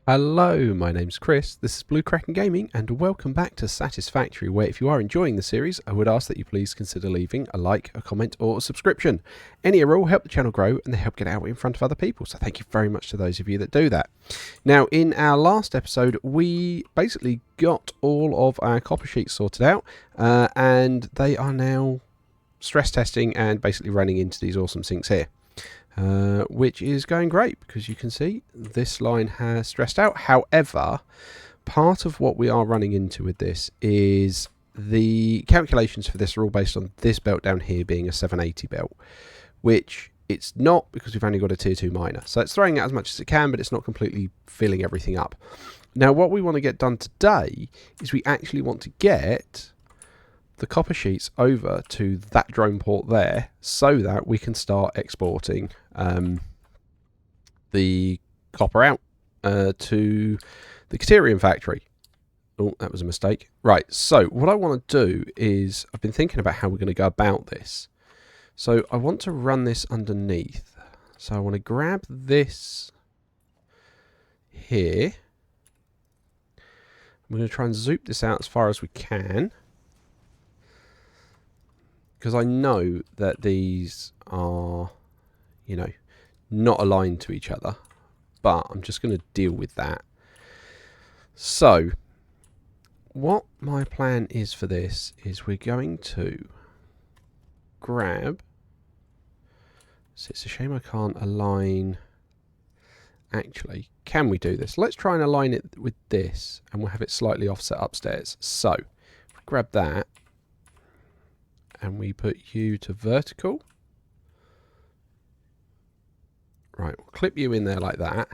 Hello, my name's Chris, this is Blue Kraken Gaming, and welcome back to Satisfactory, where if you are enjoying the series, I would ask that you please consider leaving a like, a comment, or a subscription. Any or all help the channel grow, and they help get out in front of other people, so thank you very much to those of you that do that. Now, in our last episode, we basically got all of our copper sheets sorted out, and they are now stress testing and basically running into these awesome sinks here. Which is going great because you can see this line has stressed out. However, part of what we are running into with this is the calculations for this are all based on this belt down here being a 780 belt, which it's not because we've only got a tier 2 miner. So it's throwing out as much as it can, but it's not completely filling everything up. Now what we want to get done today is we actually want to get the copper sheets over to that drone port there so that we can start exporting the copper out to the caterium factory. Oh, that was a mistake. Right, so what I want to do is I've been thinking about how we're going to go about this. So I want to run this underneath. So I want to grab this here. I'm going to try and zoom this out as far as we can, because I know that these are, you know, not aligned to each other, but I'm just going to deal with that. So what my plan is for this is we're going to grab, so it's a shame I can't align. Actually, can we do this? Let's try and align it with this, and we'll have it slightly offset upstairs. So grab that, and we put you to vertical. Right, we'll clip you in there like that.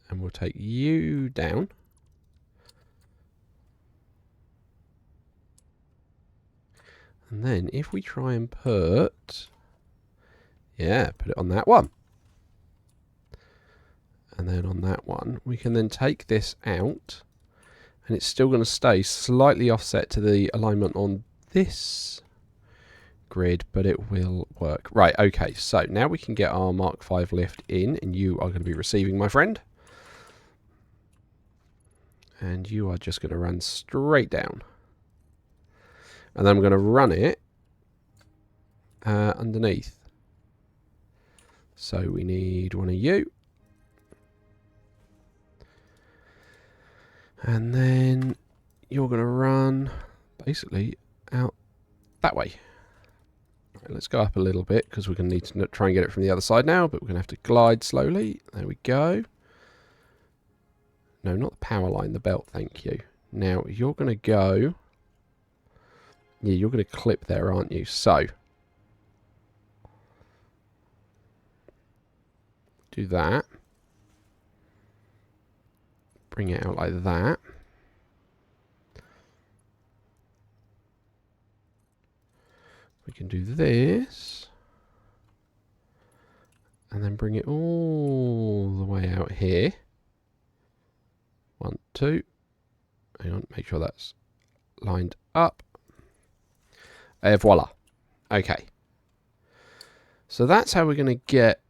And we'll take you down. And then if we try and put, put it on that one. And then on that one, we can then take this out. And it's still going to stay slightly offset to the alignment on this grid, but it will work. Right, okay, so now we can get our Mark V lift in, and you are going to be receiving, my friend. And you are just going to run straight down. And then I'm going to run it underneath. So we need one of you. And then you're going to run basically out that way. Right, let's go up a little bit because we're going to need to try and get it from the other side now, but we're going to have to glide slowly. There we go. No, not the power line, the belt, thank you. Now you're going to go, yeah, you're going to clip there, aren't you? So do that. Bring it out like that. We can do this. And then bring it all the way out here. 1, 2. Hang on, make sure that's lined up. Et voila. Okay. So that's how we're going to get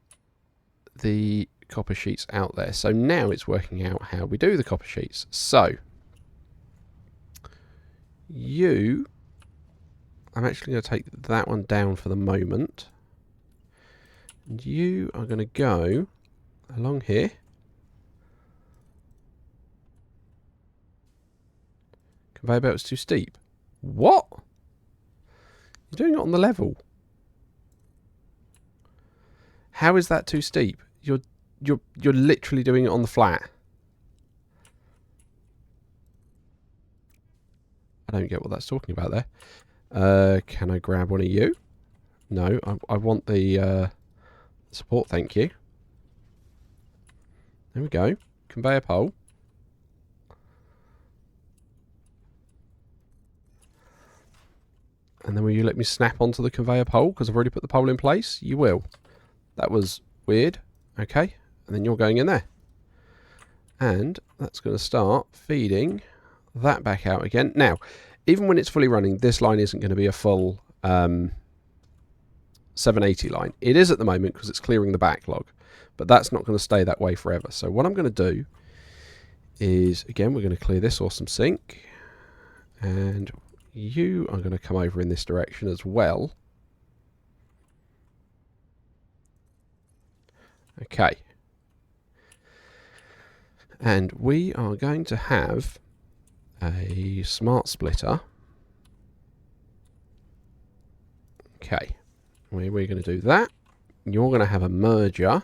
the copper sheets out there. So now it's working out how we do the copper sheets. So I'm actually going to take that one down for the moment, and you are going to go along here. Conveyor belt's too steep. What? You're doing it on the level. How is that too steep? You're literally doing it on the flat. I don't get what that's talking about there. Can I grab one of you? No, I want the support, thank you. There we go. Conveyor pole. And then will you let me snap onto the conveyor pole because I've already put the pole in place? You will. That was weird. Okay. And then you're going in there. And that's going to start feeding that back out again. Now, even when it's fully running, this line isn't going to be a full 780 line. It is at the moment because it's clearing the backlog. But that's not going to stay that way forever. So what I'm going to do is, again, we're going to clear this awesome sink. And you are going to come over in this direction as well. Okay. And we are going to have a smart splitter. Okay. We're going to do that. You're going to have a merger.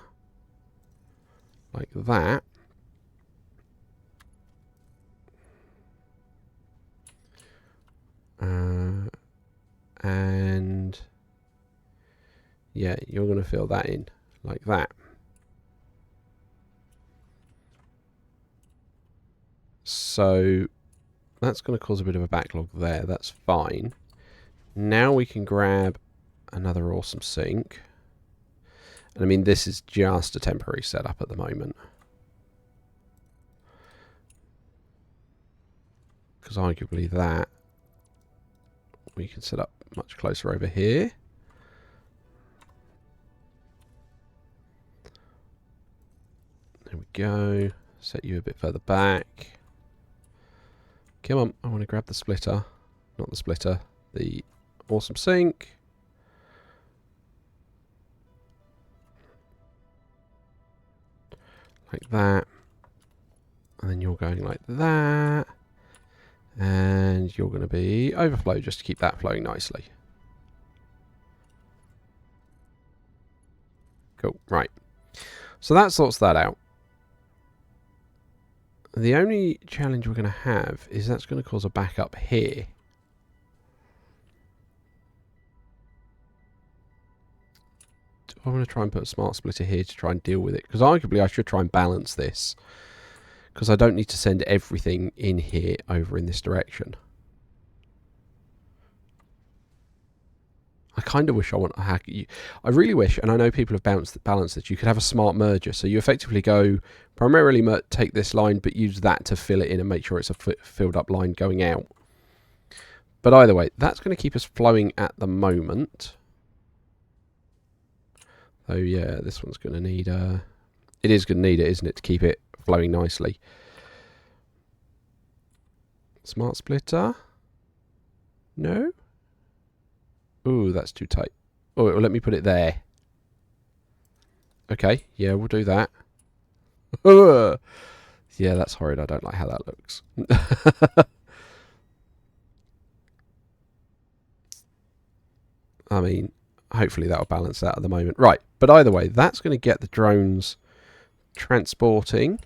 Like that. And yeah, you're going to fill that in like that. So that's going to cause a bit of a backlog there. That's fine. Now we can grab another awesome sink. And I mean, this is just a temporary setup at the moment. Because arguably that we can set up much closer over here. There we go. Set you a bit further back. Come on, I want to grab the splitter. Not the splitter, the awesome sink. Like that. And then you're going like that. And you're going to be overflow just to keep that flowing nicely. Cool, right. So that sorts that out. The only challenge we're going to have is that's going to cause a backup here. I want to try and put a smart splitter here to try and deal with it. Because arguably I should try and balance this. Because I don't need to send everything in here over in this direction. I kind of wish I want to hack you. I really wish, and I know people have balanced that you could have a smart merger. So you effectively go primarily take this line, but use that to fill it in and make sure it's a filled up line going out. But either way, that's going to keep us flowing at the moment. Oh yeah, this one's going to need it is going to need it, isn't it, to keep it flowing nicely. Smart splitter. No. Ooh, that's too tight. Oh, it will let me put it there. Okay, yeah, we'll do that. Yeah, that's horrid. I don't like how that looks. I mean, hopefully that'll balance out at the moment. Right, but either way, that's going to get the drones transporting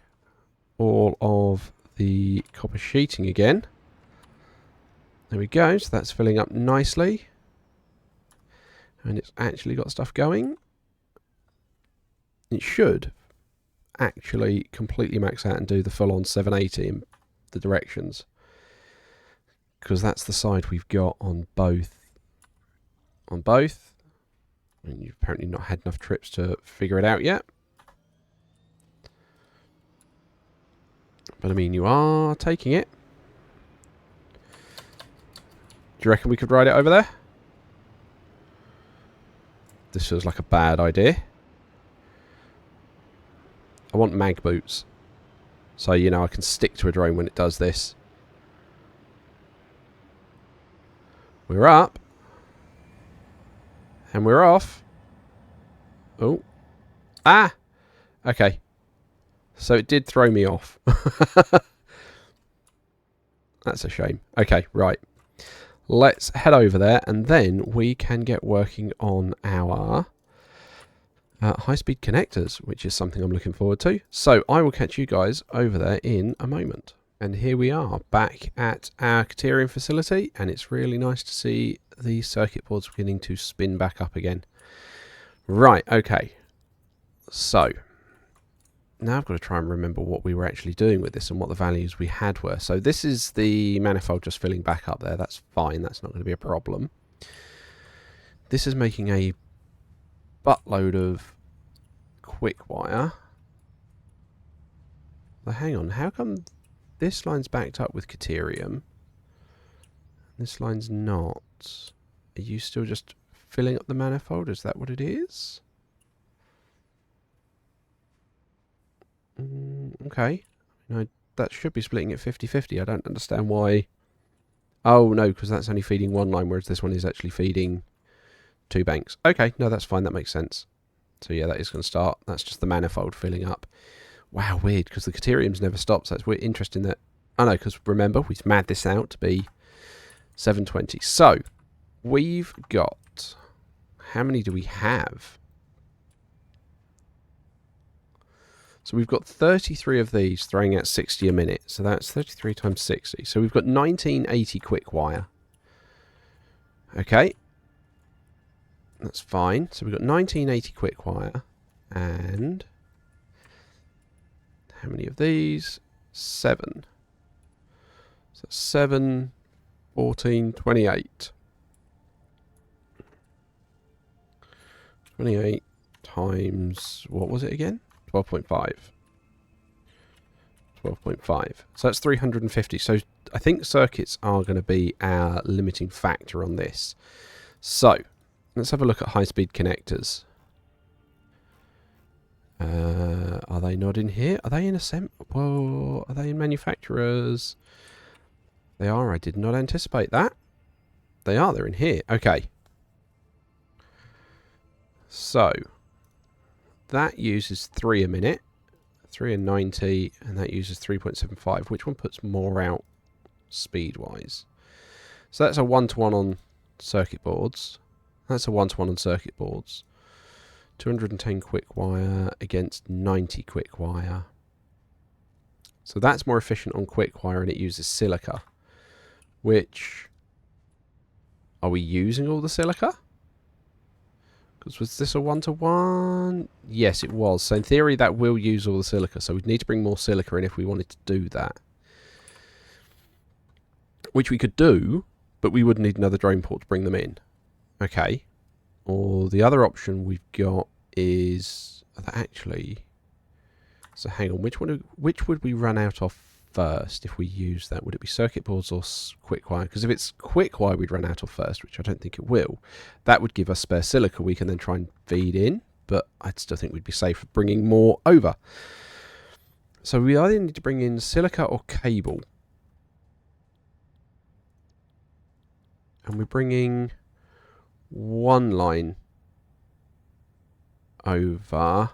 all of the copper sheeting again. There we go, so that's filling up nicely. And it's actually got stuff going. It should actually completely max out and do the full-on 780 in the directions. Because that's the side we've got on both. On both. And you've apparently not had enough trips to figure it out yet. But I mean, you are taking it. Do you reckon we could ride it over there? This feels like a bad idea. I want mag boots. So, you know, I can stick to a drone when it does this. We're up. And we're off. Oh. Ah! Okay. So it did throw me off. That's a shame. Okay, right. Let's head over there and then we can get working on our high-speed connectors, which is something I'm looking forward to. So I will catch you guys over there in a moment. And here we are back at our caterium facility, and it's really nice to see the circuit boards beginning to spin back up again. Right, okay. So now I've got to try and remember what we were actually doing with this and what the values we had were. So this is the manifold just filling back up there. That's fine. That's not going to be a problem. This is making a buttload of quick wire. But hang on. How come this line's backed up with caterium? This line's not. Are you still just filling up the manifold? Is that what it is? Okay. No, that should be splitting it 50-50. I don't understand why. Oh, no, because that's only feeding one line, whereas this one is actually feeding 2 banks. Okay, no, that's fine. That makes sense. So, yeah, that is going to start. That's just the manifold filling up. Wow, weird, because the cateriums never stops. That's weird. Interesting that... Oh, no, because remember, we've mad this out to be 720. So, we've got... How many do we have? So we've got 33 of these throwing out 60 a minute. So that's 33 times 60. So we've got 1980 quick wire. Okay. That's fine. So we've got 1980 quick wire. And how many of these? 7. So 7, 14, 28. 28 times, what was it again? 12.5. 12.5. So that's 350. So I think circuits are going to be our limiting factor on this. So let's have a look at high-speed connectors. Are they not in here? Are they in Well, are they in manufacturers? They are. I did not anticipate that. They are. They're in here. Okay. So that uses 3 a minute. 3 and 90, and that uses 3.75. Which one puts more out speed-wise? So that's a 1-to-1 on circuit boards. That's a 1-to-1 on circuit boards. 210 quick wire against 90 quick wire. So that's more efficient on quick wire, and it uses silica. Which... Are we using all the silica? Because was this a 1-to-1? Yes, it was. So in theory, that will use all the silica. So we'd need to bring more silica in if we wanted to do that. Which we could do, but we would need another drone port to bring them in. Okay. Or the other option we've got is... Actually... So hang on. Which would we run out of first if we use that? Would it be circuit boards or quick wire? Because if it's quick wire we'd run out of first, which I don't think it will, that would give us spare silica we can then try and feed in, but I'd still think we'd be safe bringing more over. So we either need to bring in silica or cable. And we're bringing one line over.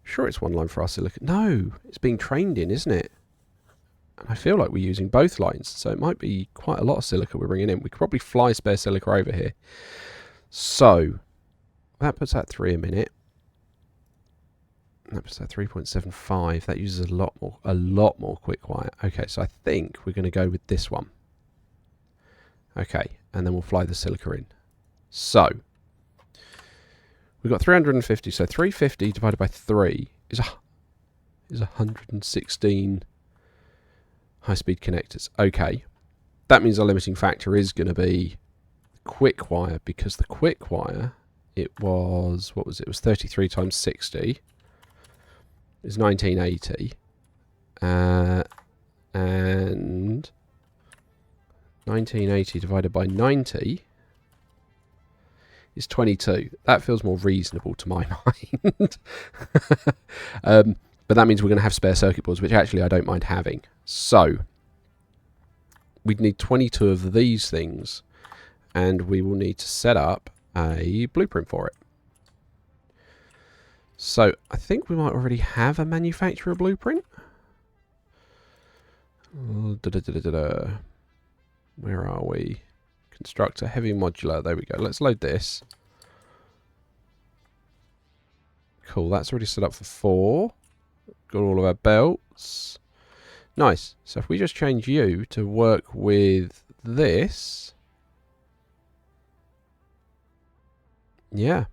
Sure, it's one line for our silica. No, it's being trained in, isn't it? And I feel like we're using both lines, so it might be quite a lot of silica we're bringing in. We could probably fly spare silica over here. So that puts out 3 a minute. That puts out 3.75. That uses a lot more quick wire. Okay, so I think we're going to go with this one. Okay, and then we'll fly the silica in. So we've got 350, so 350 divided by 3 is 116 high-speed connectors. Okay, that means our limiting factor is going to be quick wire, because the quick wire, it was, what was it? It was 33 times 60 is 1980, and 1980 divided by 90 is 22. That feels more reasonable to my mind. But that means we're going to have spare circuit boards, which actually I don't mind having. So we'd need 22 of these things, and we will need to set up a blueprint for it. So I think we might already have a manufacturer blueprint. Where are we? Constructor, heavy modular. There we go. Let's load this. Cool, that's already set up for 4. Got all of our belts. Nice. So if we just change you to work with this. Yeah.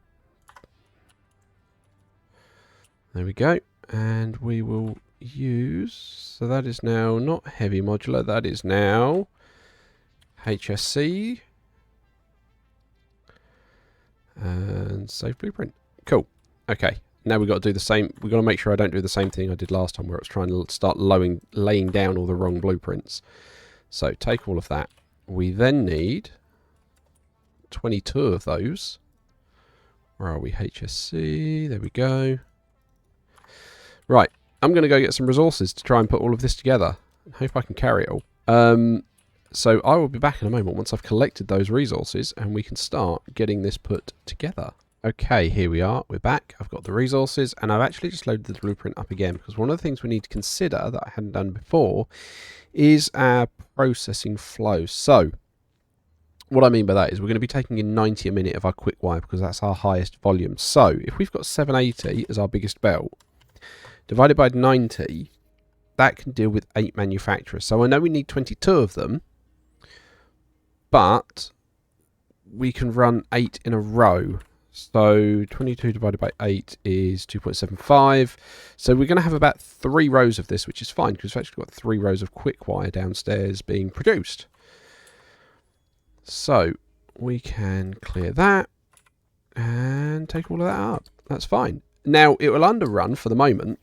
There we go. And we will use... So that is now not heavy modular. That is now HSC. And save blueprint. Cool. Okay. Now we've got to do the same. We've got to make sure I don't do the same thing I did last time, where I was trying to start laying down all the wrong blueprints. So take all of that. We then need 22 of those. Where are we? HSC. There we go. Right. I'm going to go get some resources to try and put all of this together. I hope I can carry it all. So I will be back in a moment once I've collected those resources and we can start getting this put together. Okay, here we are. We're back. I've got the resources and I've actually just loaded the blueprint up again because one of the things we need to consider that I hadn't done before is our processing flow. So what I mean by that is we're going to be taking in 90 a minute of our quick wire because that's our highest volume. So if we've got 780 as our biggest belt, divided by 90, that can deal with 8 manufacturers. So I know we need 22 of them, but we can run 8 in a row. So 22 divided by 8 is 2.75. So we're going to have about 3 rows of this, which is fine because we've actually got 3 rows of quick wire downstairs being produced. So we can clear that and take all of that up. That's fine. Now it will underrun for the moment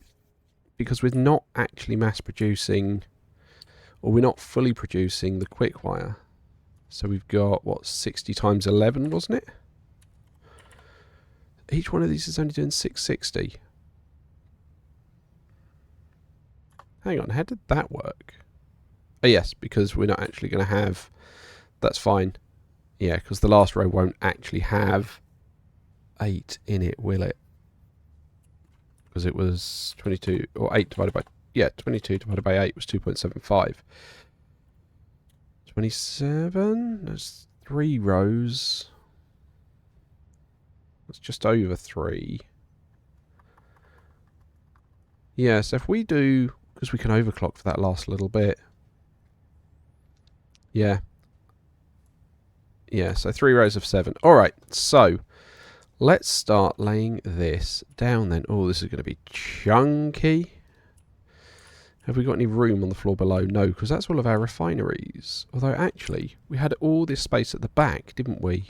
because we're not actually mass producing, or we're not fully producing the quick wire. So we've got, what, 60 times 11, wasn't it? Each one of these is only doing 660. Hang on, how did that work? Oh yes, because we're not actually going to have... That's fine. Yeah, because the last row won't actually have 8 in it, will it? Because it was 22, or 8 divided by... Yeah, 22 divided by 8 was 2.75. 27, there's 3 rows. That's just over 3. Yeah, so if we do... Because we can overclock for that last little bit. Yeah. Yeah, so 3 rows of 7. Alright, so let's start laying this down then. Oh, this is going to be chunky. Have we got any room on the floor below? No, because that's all of our refineries. Although, actually, we had all this space at the back, didn't we?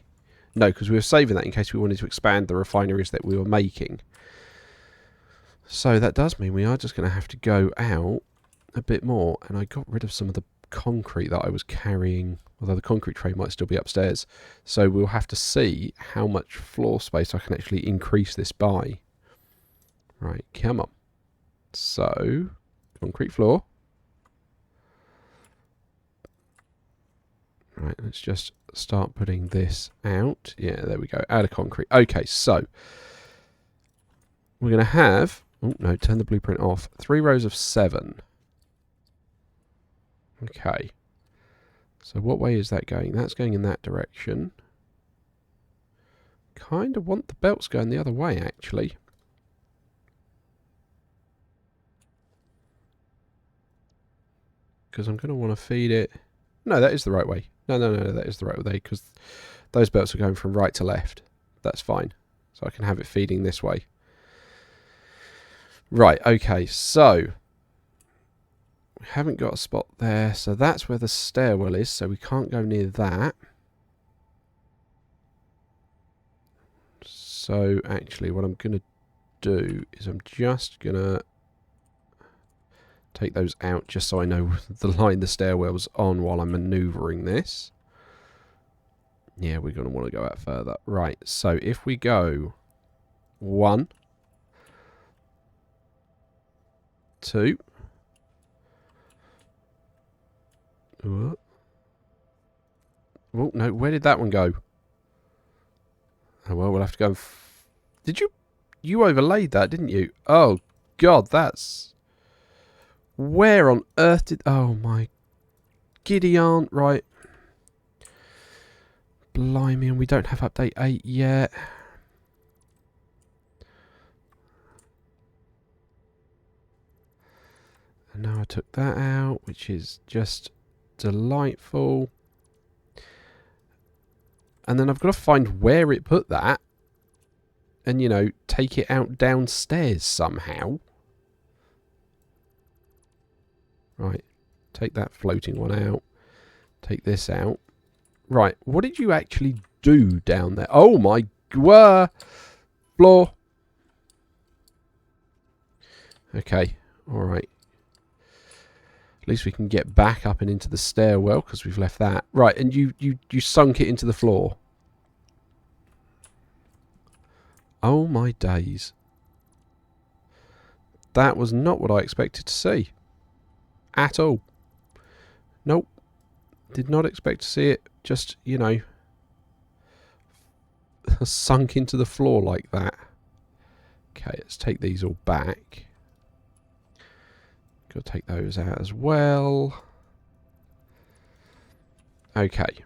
No, because we were saving that in case we wanted to expand the refineries that we were making. So that does mean we are just going to have to go out a bit more. And I got rid of some of the concrete that I was carrying, although the concrete tray might still be upstairs. So we'll have to see how much floor space I can actually increase this by. Right, come on. So... concrete floor. Right, let's just start putting this out. Yeah, there we go. Out of concrete. Okay, so we're going to have... Oh, no, turn the blueprint off. 3 rows of 7. Okay. So what way is that going? That's going in that direction. Kind of want the belts going the other way, actually. Because I'm going to want to feed it... No, that is the right way. No, that is the right way, because those belts are going from right to left. That's fine. So I can have it feeding this way. Right, okay, so... we haven't got a spot there, so that's where the stairwell is, so we can't go near that. So, actually, what I'm going to do is I'm just going to take those out just so I know the line the stairwell's on while I'm manoeuvring this. Yeah, we're going to want to go out further. Right, so if we go 1, 2. Oh, no, where did that one go? Oh, well, we'll have to go... Did you... You overlaid that, didn't you? Oh, God, that's... Where on earth did... Oh, my... Giddy aunt, right. Blimey, and we don't have update 8 yet. And now I took that out, which is just delightful. And then I've got to find where it put that. And, you know, take it out downstairs somehow. Right. Take that floating one out. Take this out. Right. What did you actually do down there? Oh, my... Floor. Okay. Alright. At least we can get back up and into the stairwell because we've left that. Right, and you sunk it into the floor. Oh my days. That was not what I expected to see. At all. Nope. Did not expect to see it just, you know, sunk into the floor like that. Okay, let's take these all back. Got to take those out as well. Okay.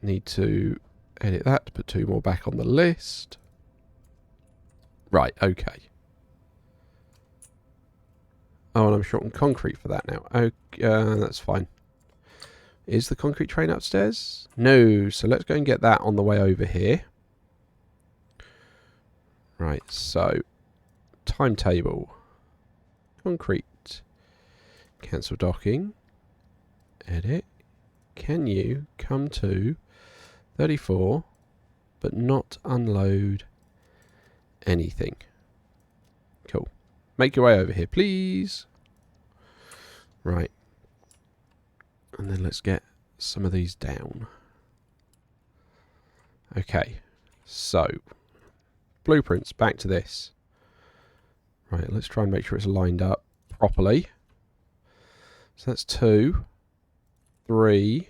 Need to edit that to put 2 more back on the list. Right, okay. Oh, and I'm short on concrete for that now. Okay, that's fine. Is the concrete train upstairs? No, so let's go and get that on the way over here. Right, so timetable. Concrete. Cancel docking. Edit. Can you come to 34 but not unload anything? Cool. Make your way over here, please. Right. And then let's get some of these down. Okay. So, blueprints, back to this. Right, let's try and make sure it's lined up properly. So that's 2, 3,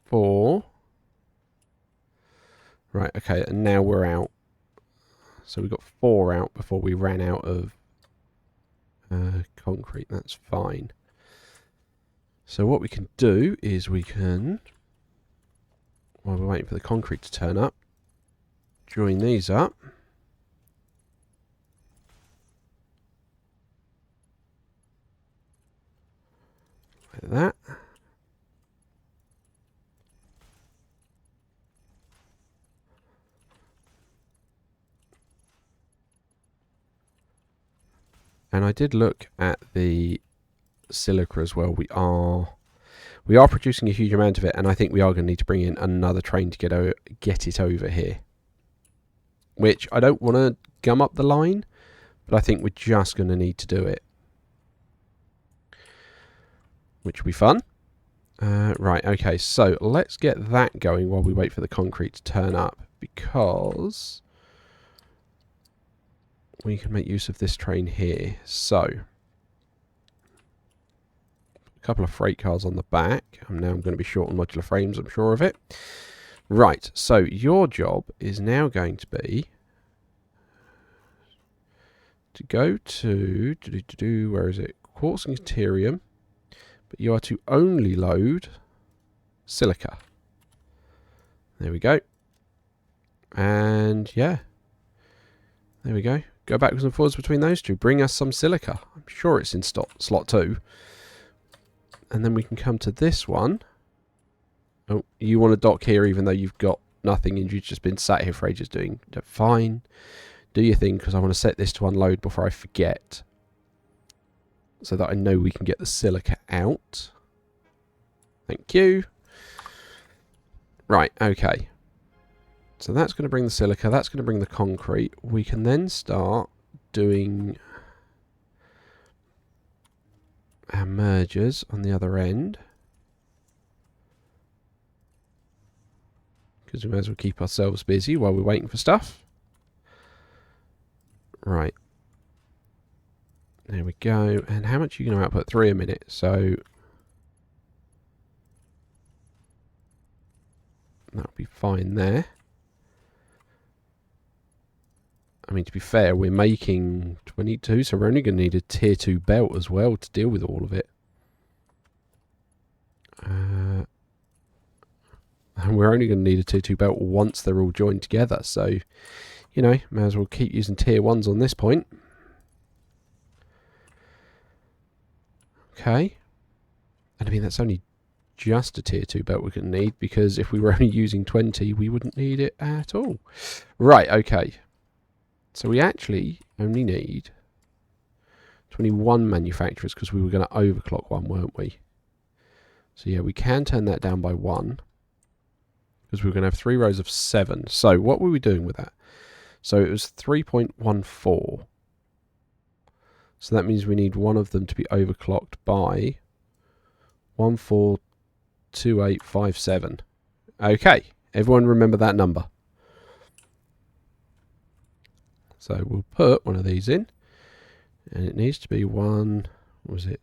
4. Right, okay, and now we're out. So we got 4 out before we ran out of concrete. That's fine. So what we can do is we can, while we're waiting for the concrete to turn up, join these up. Like that. And I did look at the silica as well. We are producing a huge amount of it, and I think we are going to need to bring in another train to get it over here. Which I don't want to gum up the line, but I think we're just going to need to do it. Which will be fun. Right, okay, so let's get that going while we wait for the concrete to turn up, because we can make use of this train here. So, a couple of freight cars on the back. I'm going to be short on modular frames, I'm sure of it. Right, so your job is now going to be to go to where is it? Quartz and caterium, but you are to only load silica. There we go. And yeah, there we go. Go backwards and forwards between those two. Bring us some silica. I'm sure it's in slot 2. And then we can come to this one. Oh, you want to dock here even though you've got nothing and you've just been sat here for ages doing. Fine. Do your thing, because I want to set this to unload before I forget. So that I know we can get the silica out. Thank you. Right, okay. So that's going to bring the silica, that's going to bring the concrete. We can then start doing our mergers on the other end. Because we may as well keep ourselves busy while we're waiting for stuff. Right. There we go. And how much are you going to output? 3 a minute. So that'll be fine there. I mean, to be fair, we're making 22, so we're only going to need a tier 2 belt as well to deal with all of it. And we're only going to need a tier 2 belt once they're all joined together. So, you know, may as well keep using tier 1s on this point. Okay. And I mean, that's only just a tier 2 belt we're going to need, because if we were only using 20, we wouldn't need it at all. Right, okay. So we actually only need 21 manufacturers, because we were going to overclock one, weren't we? So yeah, we can turn that down by 1, because we're going to have 3 rows of 7. So what were we doing with that? So it was 3.14. So that means we need one of them to be overclocked by 142857. Okay, everyone remember that number. So we'll put one of these in, and it needs to be one, what was it?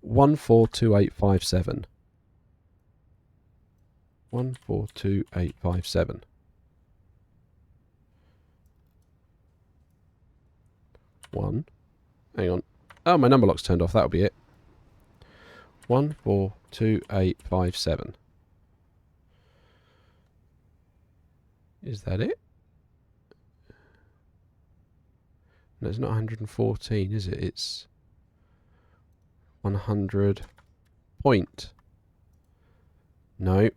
142857. 142857. Hang on. Oh, my number lock's turned off. That'll be it. 142857. Is that it? No, it's not 114, is it? It's 100 point. No.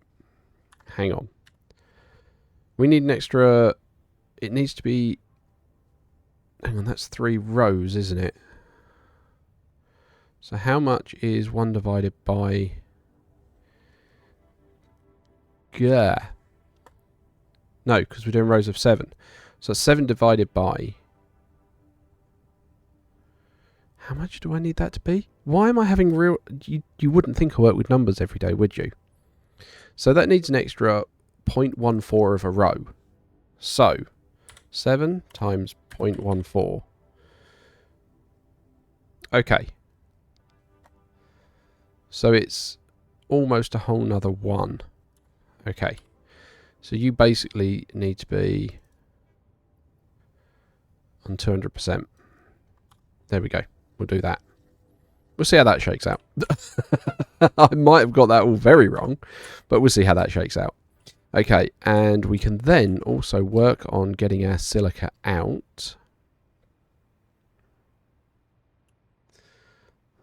Hang on. We need an extra... It needs to be... Hang on, that's 3 rows, isn't it? So how much is 1 divided by... Yeah. No, because we're doing rows of 7. So 7 divided by... How much do I need that to be? Why am I having real... You wouldn't think I work with numbers every day, would you? So that needs an extra 0.14 of a row. So 7 times 0.14. Okay. So it's almost a whole nother 1. Okay. So you basically need to be on 200%. There we go. We'll do that. We'll see how that shakes out. I might have got that all very wrong, but we'll see how that shakes out. Okay, and we can then also work on getting our silica out.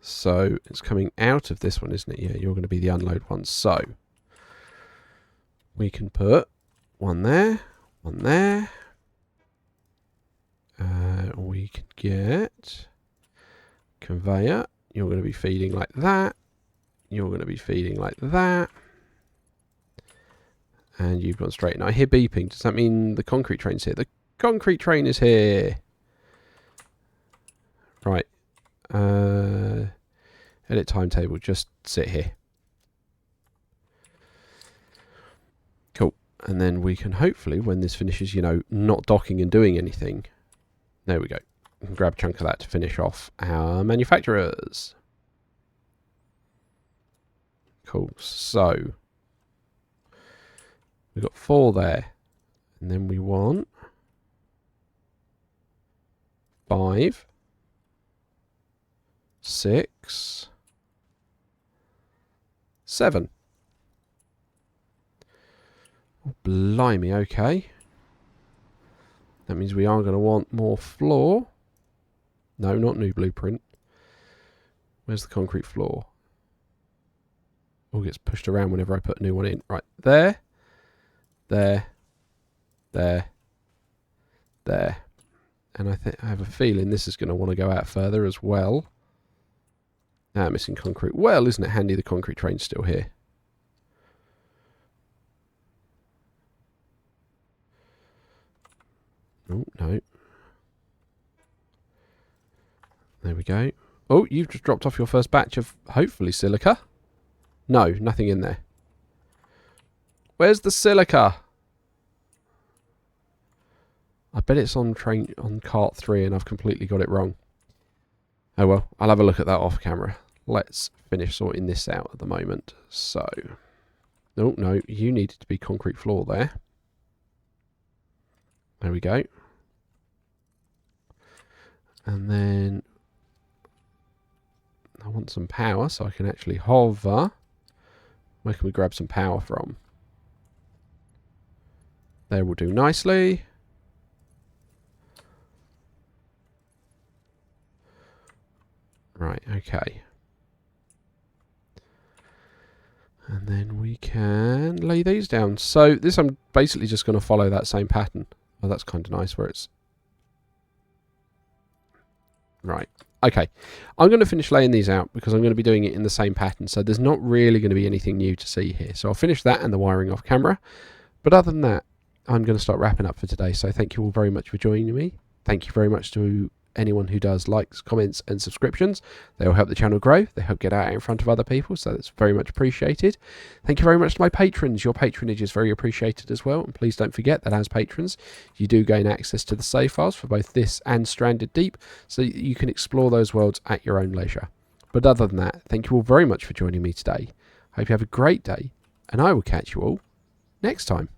So it's coming out of this one, isn't it? Yeah, you're going to be the unload one. So we can put one there, one there. We can get conveyor. You're going to be feeding like that. You're going to be feeding like that. And you've gone straight. Now I hear beeping. Does that mean the concrete train's here? The concrete train is here. Right. Edit timetable. Just sit here. Cool. And then we can hopefully, when this finishes, you know, not docking and doing anything. There we go. We can grab a chunk of that to finish off our manufacturers. Cool. So we've got 4 there. And then we want 5, 6, 7. Oh, blimey, okay. That means we are going to want more floor. No, not new blueprint. Where's the concrete floor? All gets pushed around whenever I put a new one in. Right, there. There. There. There. And I have a feeling this is going to want to go out further as well. Ah, missing concrete. Well, isn't it handy the concrete train's still here? Oh, no. There we go. Oh, you've just dropped off your first batch of, hopefully, silica. No, nothing in there. Where's the silica? I bet it's on cart 3 and I've completely got it wrong. Oh well, I'll have a look at that off camera. Let's finish sorting this out at the moment. So, oh no, you needed to be concrete floor there. There we go. And then I want some power so I can actually hover. Where can we grab some power from? There will do nicely. Right, okay. And then we can lay these down. So this I'm basically just going to follow that same pattern. Oh, that's kind of nice where it's... Right, okay. I'm going to finish laying these out because I'm going to be doing it in the same pattern. So there's not really going to be anything new to see here. So I'll finish that and the wiring off camera. But other than that, I'm going to start wrapping up for today. So thank you all very much for joining me. Thank you very much to anyone who does likes, comments and subscriptions. They will help the channel grow. They help get out in front of other people, so that's very much appreciated. Thank you very much to my patrons. Your patronage is very appreciated as well, and please don't forget that as patrons you do gain access to the save files for both this and Stranded Deep, so you can explore those worlds at your own leisure. But other than that, thank you all very much for joining me today. I hope you have a great day, and I will catch you all next time.